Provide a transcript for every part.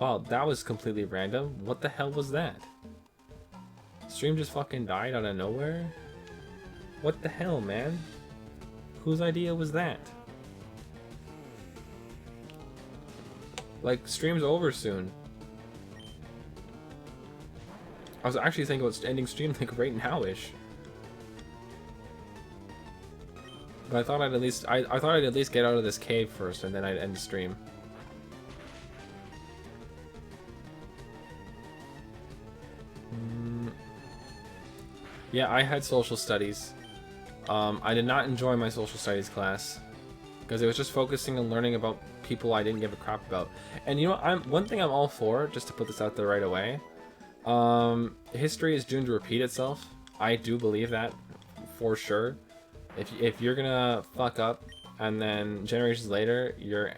Wow, that was completely random. What the hell was that? Stream just fucking died out of nowhere? What the hell, man? Whose idea was that? Like, stream's over soon. I was actually thinking about ending stream like right now-ish. But I thought I'd at least I thought I'd at least get out of this cave first and then I'd end the stream. Yeah, I had social studies. I did not enjoy my social studies class because it was just focusing on learning about people I didn't give a crap about. And you know, one thing I'm all for, just to put this out there right away. History is doomed to repeat itself. I do believe that for sure. If you're gonna fuck up and then generations later your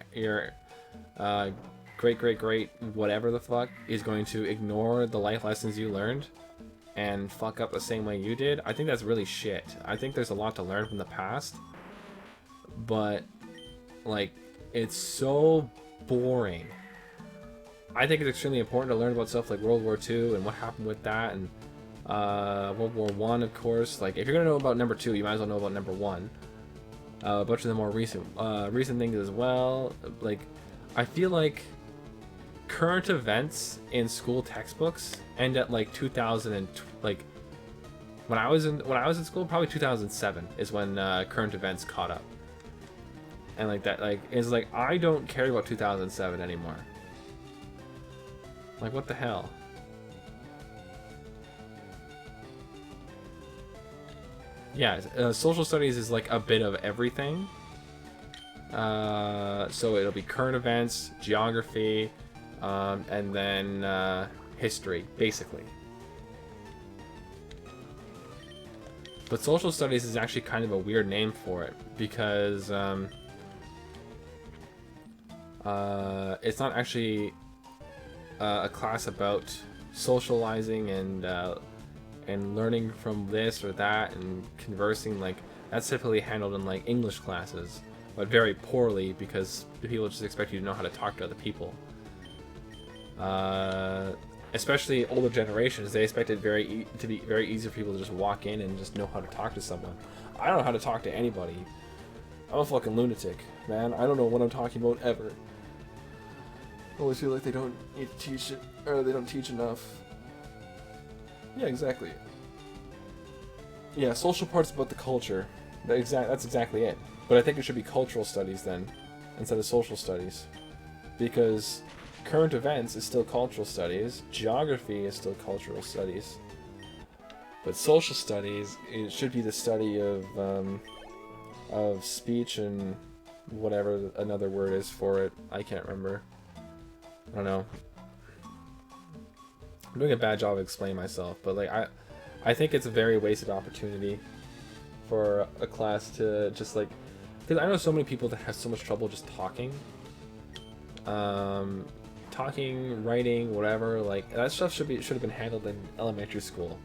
great whatever the fuck is going to ignore the life lessons you learned and fuck up the same way you did, I think that's really shit. I think there's a lot to learn from the past, but like, it's so boring. I think it's extremely important to learn about stuff like World War II and what happened with that, and World War One, of course. Like, if you're gonna know about number 2, you might as well know about number 1. A bunch of the more recent things as well. Like, I feel like current events in school textbooks end at like 2000 and like when I was in school, probably 2007 is when current events caught up. And like that, like, it's like I don't care about 2007 anymore. Like, what the hell? Yeah, social studies is like a bit of everything. So it'll be current events, geography, and then history, basically. But social studies is actually kind of a weird name for it because it's not actually a class about socializing and learning from this or that and conversing. Like, that's typically handled in like English classes, but very poorly because the people just expect you to know how to talk to other people. Especially older generations, they expect it to be very easy for people to just walk in and just know how to talk to someone. I don't know how to talk to anybody. I'm a fucking lunatic, man. I don't know what I'm talking about ever. I always feel like they don't need to teach it, or they don't teach enough. Yeah, exactly. Yeah, social part's about the culture. That's exactly it. But I think it should be cultural studies then, instead of social studies. Because current events is still cultural studies, geography is still cultural studies. But social studies, it should be the study of speech and whatever another word is for it. I can't remember. I don't know. I'm doing a bad job of explaining myself, but like I think it's a very wasted opportunity for a class to just like, because I know so many people that have so much trouble just talking. Talking, writing, whatever, like that stuff should have been handled in elementary school.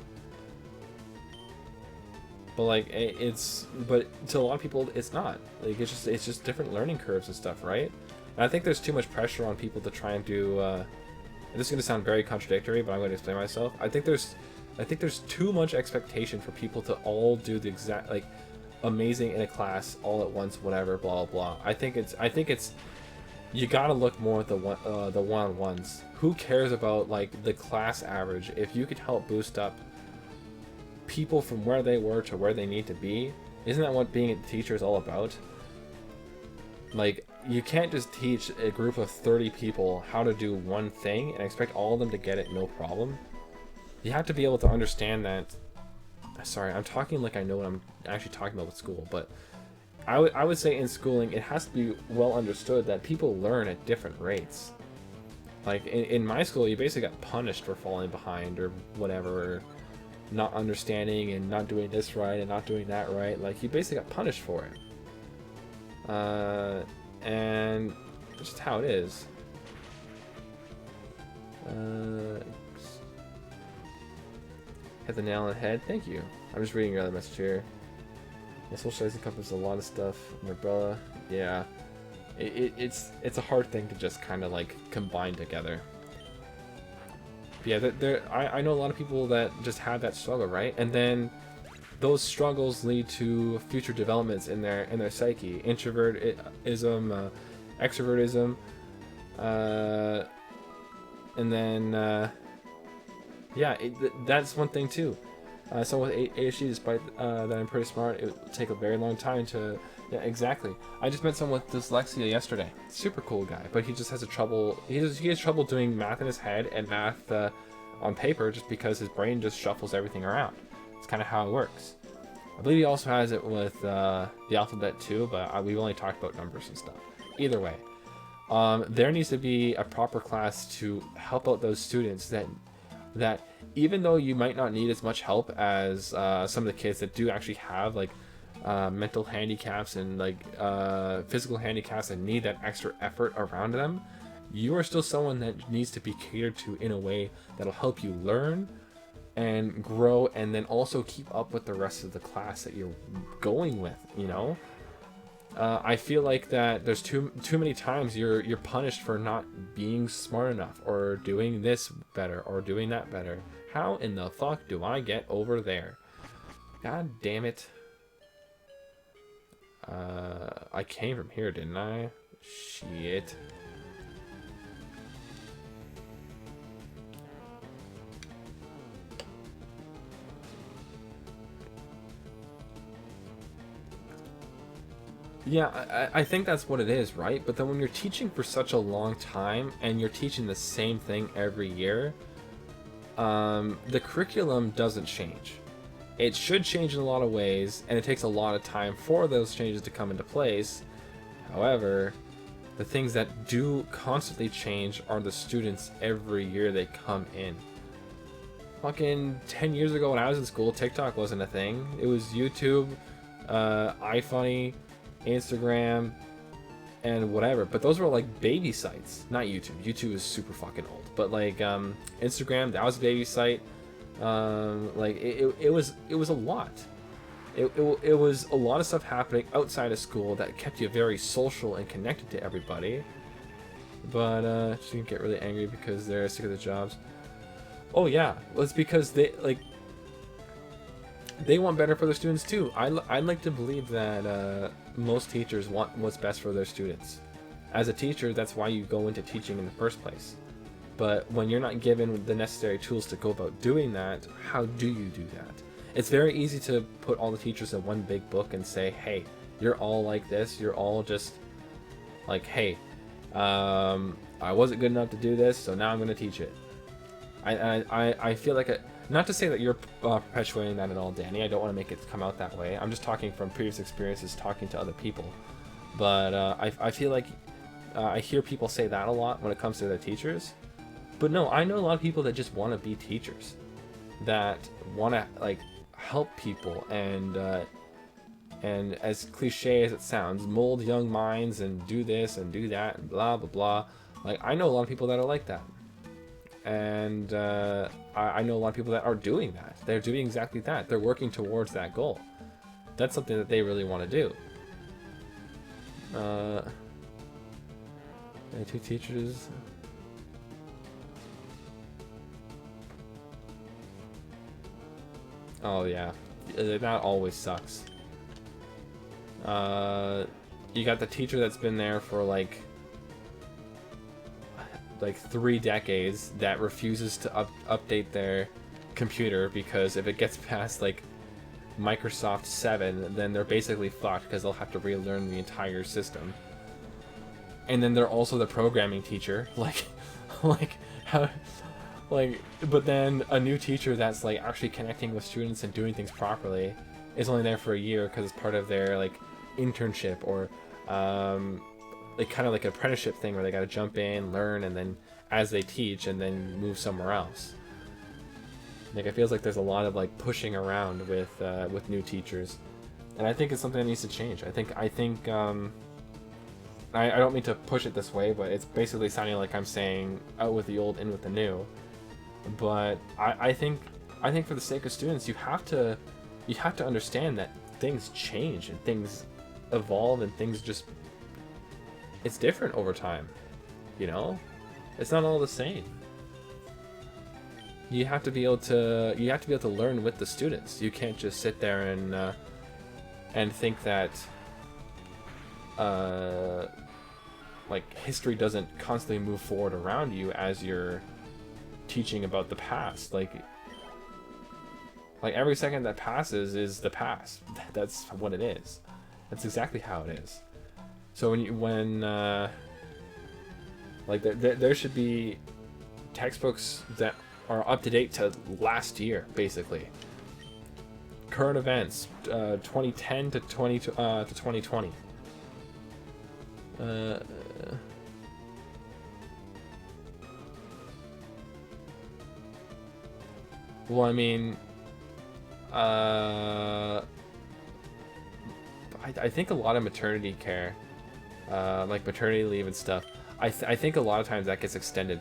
But like but to a lot of people it's not. Like it's just different learning curves and stuff, right? And I think there's too much pressure on people to try and do this is going to sound very contradictory, but I'm going to explain myself. I think there's too much expectation for people to all do the exact, like, amazing in a class all at once, whatever, blah blah blah. I think it's you gotta look more at the one-on-ones. Who cares about like the class average? If you could help boost up people from where they were to where they need to be, isn't that what being a teacher is all about? Like, you can't just teach a group of 30 people how to do one thing and expect all of them to get it no problem. You have to be able to understand that. Sorry, I'm talking like I know what I'm actually talking about with school, but I would say in schooling it has to be well understood that people learn at different rates. Like in my school, you basically got punished for falling behind or whatever, or not understanding and not doing this right and not doing that right. Like, you basically got punished for it. And it's just how it is. Hit the nail on the head. Thank you. I'm just reading your other message here. Yeah, social studies encompasses a lot of stuff. Umbrella. Yeah. It's a hard thing to just kind of like combine together. Yeah, I know a lot of people that just have that struggle, right? And then those struggles lead to future developments in their psyche, introvertism, extrovertism, uh, and then yeah, that's one thing too. Someone with ADHD, despite that I'm pretty smart, it would take a very long time to. Yeah, exactly. I just met someone with dyslexia yesterday. Super cool guy, but he just has trouble. He has trouble doing math in his head and math on paper, just because his brain just shuffles everything around. It's kind of how it works. I believe he also has it with the alphabet too, but we've only talked about numbers and stuff. Either way, there needs to be a proper class to help out those students that even though you might not need as much help as some of the kids that do actually have like mental handicaps and like physical handicaps and need that extra effort around them, you are still someone that needs to be catered to in a way that'll help you learn and grow, and then also keep up with the rest of the class that you're going with, you know. I feel like that there's too many times you're punished for not being smart enough or doing this better or doing that better. How in the fuck do I get over there? God damn it. I came from here, didn't I? Shit. Yeah, I think that's what it is, right? But then when you're teaching for such a long time and you're teaching the same thing every year, the curriculum doesn't change. It should change in a lot of ways, and it takes a lot of time for those changes to come into place. However, the things that do constantly change are the students every year they come in. Fucking 10 years ago when I was in school, TikTok wasn't a thing. It was YouTube, iFunny, Instagram, and whatever. But those were like baby sites, not YouTube. YouTube is super fucking old. But like Instagram, that was a baby site. Like it was a lot. It was a lot of stuff happening outside of school that kept you very social and connected to everybody. But she didn't get really angry because they're sick of the jobs. Oh yeah, well, it's because they want better for their students too. I'd like to believe that most teachers want what's best for their students. As a teacher, that's why you go into teaching in the first place. But when you're not given the necessary tools to go about doing that, how do you do that? It's very easy to put all the teachers in one big book and say, hey, you're all like this. You're all just like, hey, I wasn't good enough to do this, so now I'm going to teach it. I feel like not to say that you're perpetuating that at all, Danny. I don't want to make it come out that way. I'm just talking from previous experiences talking to other people. But I feel like I hear people say that a lot when it comes to their teachers. But no, I know a lot of people that just want to be teachers, that want to like help people and as cliche as it sounds, mold young minds and do this and do that and blah blah blah. Like I know a lot of people that are like that. And I know a lot of people that are doing that. They're doing exactly that. They're working towards that goal. That's something that they really want to do. Two teachers. Oh yeah, that always sucks. You got the teacher that's been there for like 3 decades that refuses to update their computer because if it gets past like Microsoft 7, then they're basically fucked because they'll have to relearn the entire system. And then they're also the programming teacher, but then a new teacher that's like actually connecting with students and doing things properly is only there for a year because it's part of their like internship or like kind of like an apprenticeship thing where they got to jump in, learn, and then as they teach and then move somewhere else. Like it feels like there's a lot of like pushing around with new teachers, and I think it's something that needs to change. I think I don't mean to push it this way, but it's basically sounding like I'm saying out with the old, in with the new. But I think for the sake of students, you have to understand that things change and things evolve and things just, it's different over time, you know? It's not all the same. You have to be able to learn with the students. You can't just sit there and think that like history doesn't constantly move forward around you as you're teaching about the past. Like every second that passes is the past. That's what it is. That's exactly how it is. So like there should be textbooks that are up to date to last year, basically. Current events, 2010 to 2020. Well, I mean, I think a lot of maternity care, like maternity leave and stuff, I think a lot of times that gets extended.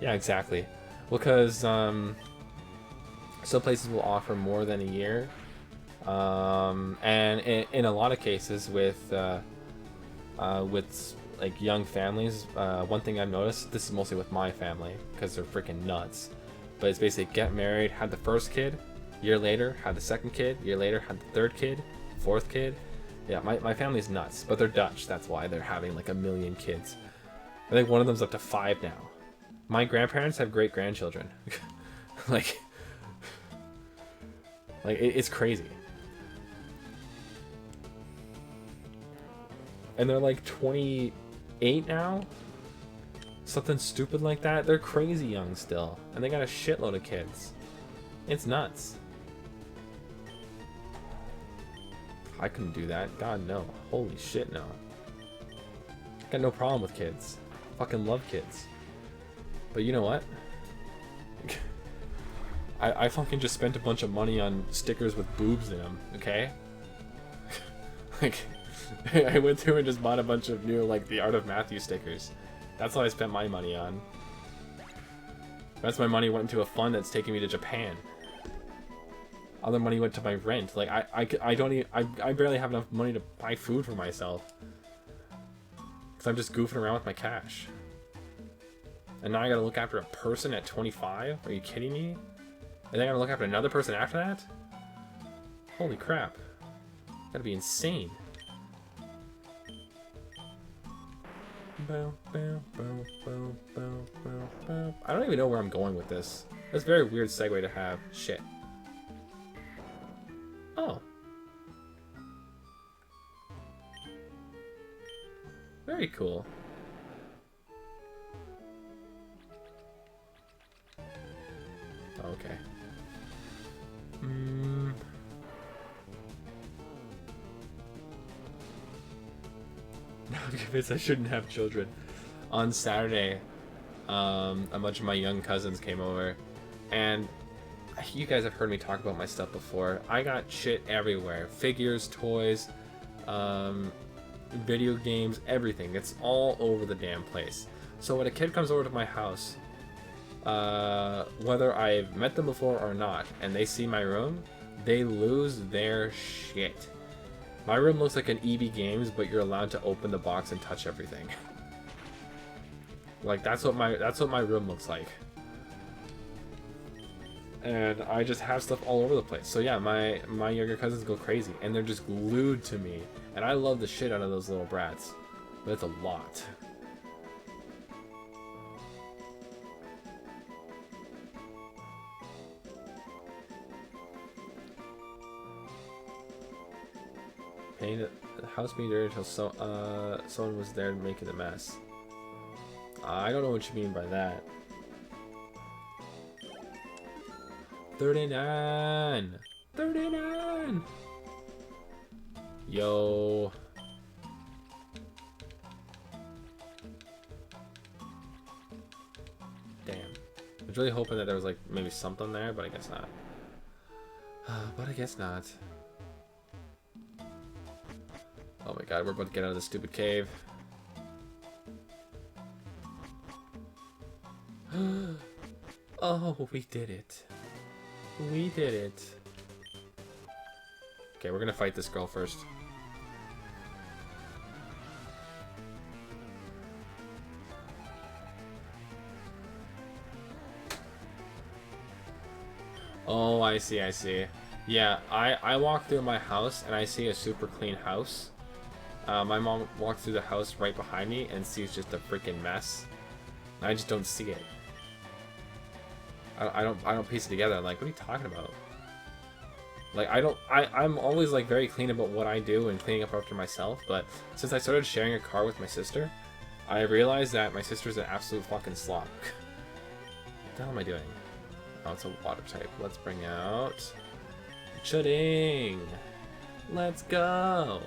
Yeah, exactly. Because some places will offer more than a year, and in a lot of cases with like young families, one thing I've noticed, this is mostly with my family because they're freaking nuts, but it's basically get married, had the first kid, year later had the second kid, year later had the third kid, fourth kid. Yeah, my family's nuts, but they're Dutch, that's why they're having like a million kids. I think one of them's up to 5 now. My grandparents have great grandchildren. like it's crazy. And they're like 28 now? Something stupid like that. They're crazy young still. And they got a shitload of kids. It's nuts. I couldn't do that. God, no. Holy shit, no. Got no problem with kids. Fucking love kids. But you know what? I fucking just spent a bunch of money on stickers with boobs in them, okay? Like, I went through and just bought a bunch of new, like, The Art of Matthew stickers. That's what I spent my money on. That's my money went into a fund that's taking me to Japan. Other money went to my rent. Like, I don't even, I barely have enough money to buy food for myself. Because I'm just goofing around with my cash. And now I gotta look after a person at 25? Are you kidding me? And then I gotta look after another person after that? Holy crap. Gotta be insane. I don't even know where I'm going with this. That's a very weird segue to have. Shit. Oh. Very cool. Okay. I'm convinced I shouldn't have children. On Saturday, a bunch of my young cousins came over, and you guys have heard me talk about my stuff before. I got shit everywhere. Figures, toys, video games, everything. It's all over the damn place. So when a kid comes over to my house, whether I've met them before or not, and they see my room, they lose their shit. My room looks like an EB Games, but you're allowed to open the box and touch everything. Like that's what my room looks like. And I just have stuff all over the place. So yeah, my younger cousins go crazy, and they're just glued to me. And I love the shit out of those little brats, but it's a lot. Paying the house being dirty until someone was there making the mess. I don't know what you mean by that. 39! 39! Yo. Damn. I was really hoping that there was like maybe something there, but I guess not. But I guess not. Oh my god, we're about to get out of this stupid cave. Oh, we did it. We did it. Okay, we're gonna fight this girl first. Oh, I see, I see. Yeah, I walk through my house and I see a super clean house. My mom walks through the house right behind me and sees just a freaking mess. I just don't see it. I don't piece it together. I'm like, what are you talking about? Like, I'm always like very clean about what I do and cleaning up after myself, but since I started sharing a car with my sister, I realized that my sister's an absolute fucking slop. What the hell am I doing? Oh, it's a water type. Let's bring out Chudding. Let's go.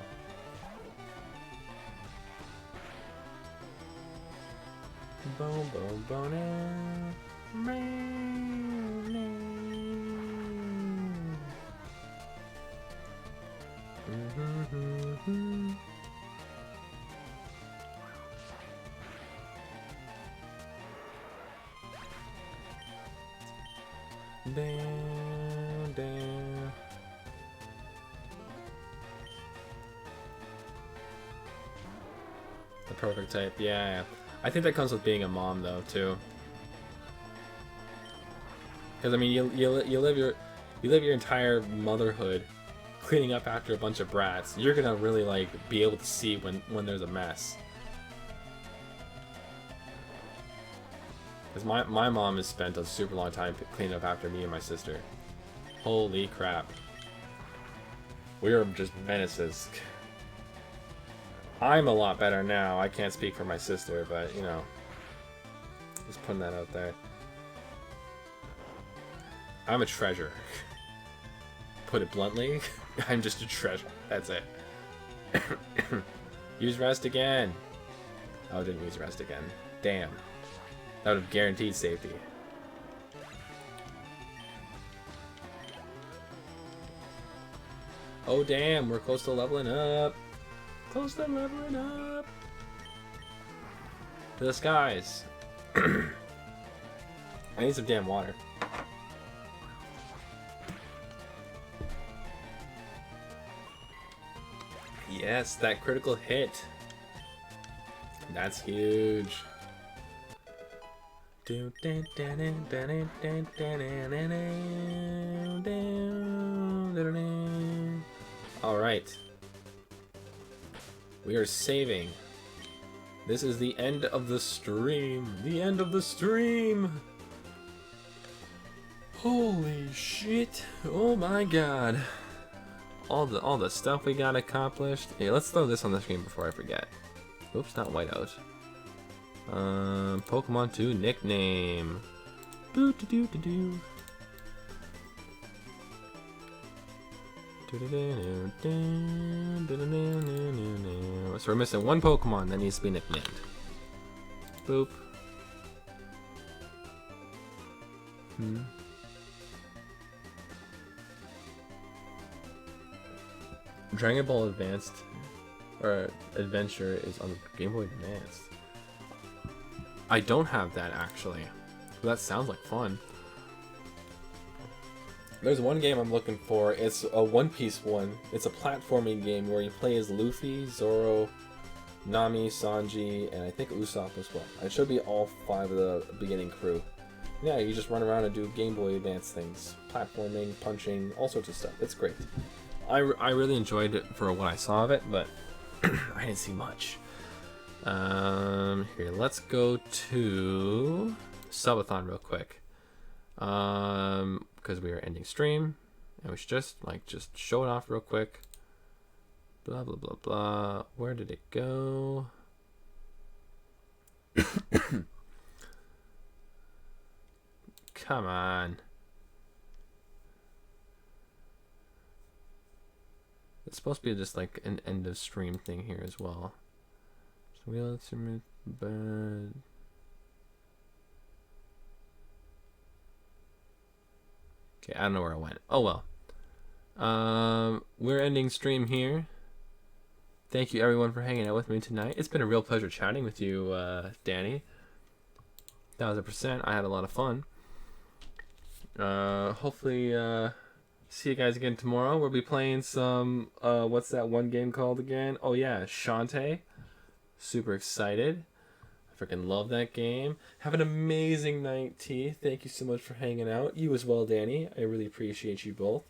Boom, boom, boom, down, down. The perfect type, yeah. I think that comes with being a mom, though, too. Because I mean, you live your entire motherhood cleaning up after a bunch of brats. You're gonna really like be able to see when there's a mess. Because my mom has spent a super long time cleaning up after me and my sister. Holy crap. We are just menaces. I'm a lot better now. I can't speak for my sister, but you know, just putting that out there. I'm a treasure. Put it bluntly, I'm just a treasure. That's it. Use rest again. Oh, I didn't use rest again. Damn. That would have guaranteed safety. Oh damn, we're close to leveling up. Close to leveling up. To the skies. I need some damn water. Yes, that critical hit. That's huge. Alright. We are saving. This is the end of the stream. The end of the stream! Holy shit. Oh my god. All the stuff we got accomplished. Hey, let's throw this on the screen before I forget. Oops, not whiteout. Pokemon 2 nickname. Boo doo doo doo doo. So we're missing one Pokemon that needs to be nicknamed. Boop. Dragon Ball Advanced or Adventure is on Game Boy Advance. I don't have that actually. But that sounds like fun. There's one game I'm looking for. It's a One Piece one. It's a platforming game where you play as Luffy, Zoro, Nami, Sanji, and I think Usopp as well. It should be all 5 of the beginning crew. Yeah, you just run around and do Game Boy Advance things. Platforming, punching, all sorts of stuff. It's great. I really enjoyed it for what I saw of it, but I didn't see much. Here, let's go to Subathon real quick. Because we are ending stream, and we should just show it off real quick. Blah blah blah blah. Where did it go? Come on. It's supposed to be just like an end of stream thing here as well. So we let's submit, but okay, I don't know where I went. Oh well. We're ending stream here. Thank you everyone for hanging out with me tonight. It's been a real pleasure chatting with you, Danny. 1000%. I had a lot of fun. Hopefully, see you guys again tomorrow. We'll be playing some, what's that one game called again? Oh yeah, Shantae. Super excited. Freaking love that game. Have an amazing night, T. Thank you so much for hanging out. You as well, Danny. I really appreciate you both.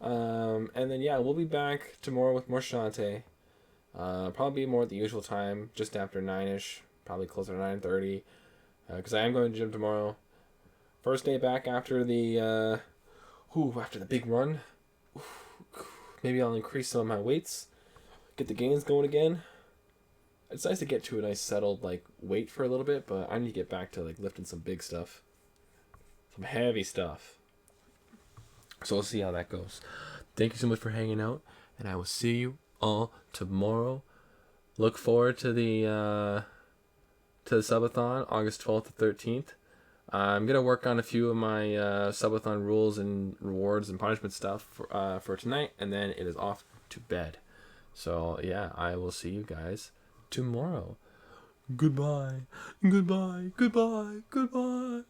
And then yeah, we'll be back tomorrow with more Shantae. Probably more at the usual time, just after 9ish, probably closer to 9:30. Because I am going to the gym tomorrow. First day back after the after the big run. Maybe I'll increase some of my weights, get the gains going again. It's nice to get to a nice settled like weight for a little bit, but I need to get back to like lifting some big stuff, some heavy stuff. So we'll see how that goes. Thank you so much for hanging out, and I will see you all tomorrow. Look forward to the subathon, August 12th to 13th. I'm gonna work on a few of my subathon rules and rewards and punishment stuff for tonight, and then it is off to bed. So yeah, I will see you guys tomorrow. Goodbye, goodbye, goodbye, goodbye.